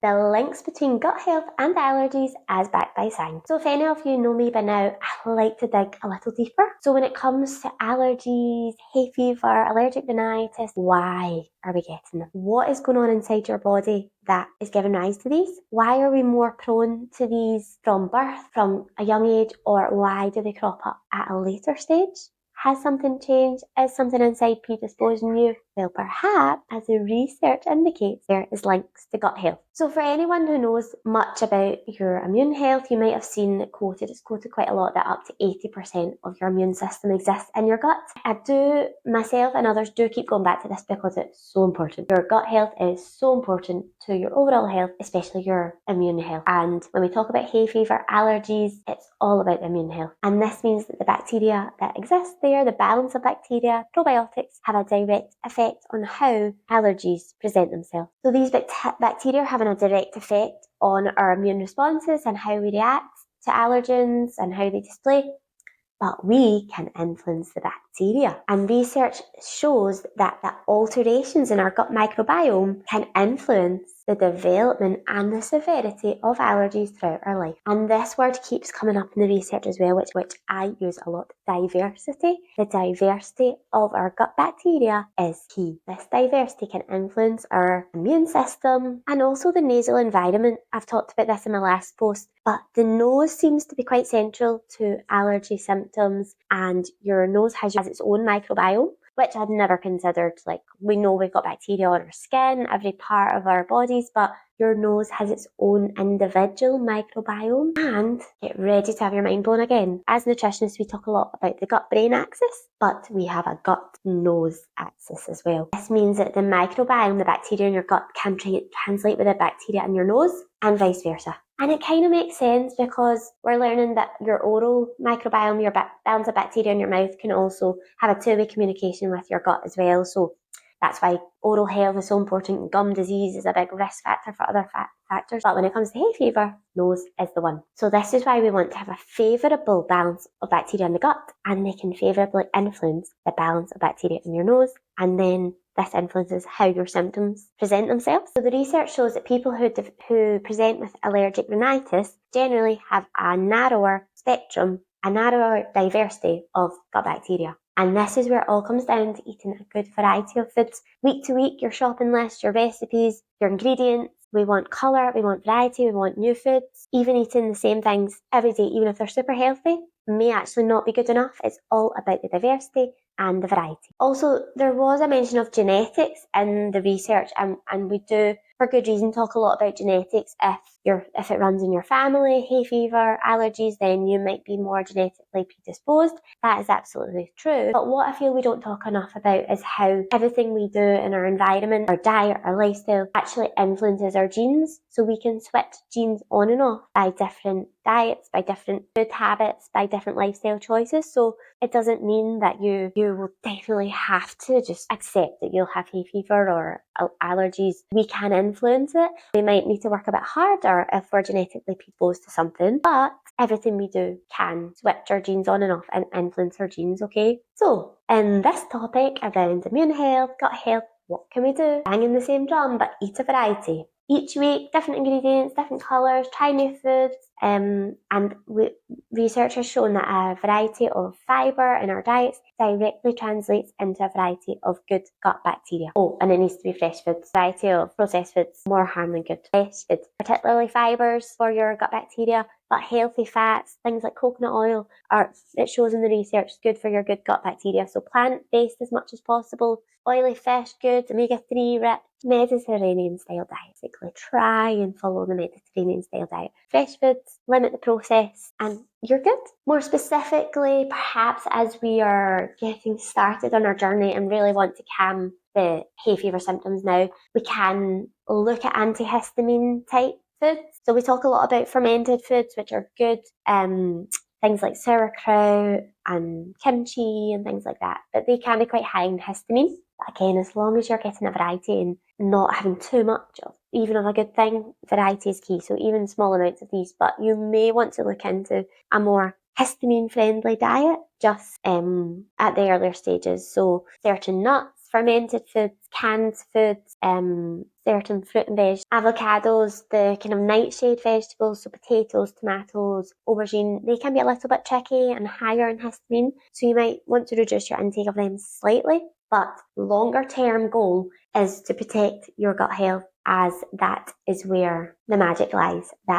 the links between gut health and allergies as backed by science. So if any of you know me by now, I like to dig a little deeper. So when it comes to allergies, hay fever, allergic rhinitis, why are we getting them? What is going on inside your body that is giving rise to these? Why are we more prone to these from birth, from a young age, or why do they crop up at a later stage? Has something changed? Is something inside predisposing you? Well, perhaps, as the research indicates, there is links to gut health. So for anyone who knows much about your immune health, you might have seen it quoted, it's quoted quite a lot, that up to 80% of your immune system exists in your gut. I do, myself and others do keep going back to this because it's so important. Your gut health is so important to your overall health, especially your immune health. And when we talk about hay fever, allergies, it's all about the immune health. And this means that the bacteria that exist there, the balance of bacteria, probiotics, have a direct effect on how allergies present themselves. So these bacteria having a direct effect on our immune responses and how we react to allergens and how they display. But we can influence the bacteria. And research shows that the alterations in our gut microbiome can influence the development and the severity of allergies throughout our life. And this word keeps coming up in the research as well, which I use a lot. Diversity. The diversity of our gut bacteria is key. This diversity can influence our immune system and also the nasal environment. I've talked about this in my last post, but the nose seems to be quite central to allergy symptoms, and your nose has its own microbiome, which I'd never considered. Like, we know we've got bacteria on our skin, every part of our bodies, but your nose has its own individual microbiome. And get ready to have your mind blown again. As nutritionists, we talk a lot about the gut-brain axis, but we have a gut-nose axis as well. This means that the microbiome, the bacteria in your gut, can translate with the bacteria in your nose and vice versa. And it kind of makes sense because we're learning that your oral microbiome, your balance of bacteria in your mouth, can also have a two-way communication with your gut as well. So that's why oral health is so important. Gum disease is a big risk factor for other factors. But when it comes to hay fever, nose is the one. So this is why we want to have a favourable balance of bacteria in the gut, and they can favourably influence the balance of bacteria in your nose, and then this influences how your symptoms present themselves. So the research shows that people who present with allergic rhinitis generally have a narrower spectrum, a narrower diversity of gut bacteria. And this is where it all comes down to eating a good variety of foods. Week to week, your shopping list, your recipes, your ingredients. We want colour, we want variety, we want new foods. Even eating the same things every day, even if they're super healthy, may actually not be good enough. It's all about the diversity and the variety. Also, there was a mention of genetics in the research, and we do, for good reason, talk a lot about genetics. If it runs in your family, hay fever, allergies, then you might be more genetically predisposed. That is absolutely true. But what I feel we don't talk enough about is how everything we do in our environment, our diet, our lifestyle, actually influences our genes. So we can switch genes on and off by different diets, by different food habits, by different lifestyle choices. So it doesn't mean that you will definitely have to just accept that you'll have hay fever or allergies. We can influence it. We might need to work a bit harder if we're genetically predisposed to something, but everything we do can switch our genes on and off and influence our genes, okay? So, in this topic around immune health, gut health, what can we do? Bang in the same drum, but eat a variety. Each week, different ingredients, different colours, try new foods, and research has shown that a variety of fibre in our diets directly translates into a variety of good gut bacteria. Oh, and it needs to be fresh foods. A variety of processed foods, more harm than good. Fresh foods, particularly fibres for your gut bacteria, but healthy fats, things like coconut oil, it shows in the research, good for your good gut bacteria. So plant-based as much as possible. Oily fish, good. Omega-3 rich. Mediterranean style diet. Basically, try and follow the Mediterranean style diet. Fresh foods, limit the process, and you're good. More specifically, perhaps as we are getting started on our journey and really want to calm the hay fever symptoms now, we can look at antihistamine type foods. So we talk a lot about fermented foods, which are good. Things like sauerkraut and kimchi and things like that. But they can be quite high in histamine. But again, as long as you're getting a variety and not having too much of even of a good thing, variety is key. So even small amounts of these, but you may want to look into a more histamine friendly diet just at the earlier stages. So certain nuts, fermented foods, canned foods, certain fruit and veg, avocados, the kind of nightshade vegetables, so potatoes, tomatoes, aubergine, they can be a little bit tricky and higher in histamine, so you might want to reduce your intake of them slightly. But longer term goal is to protect your gut health, as that is where the magic lies. That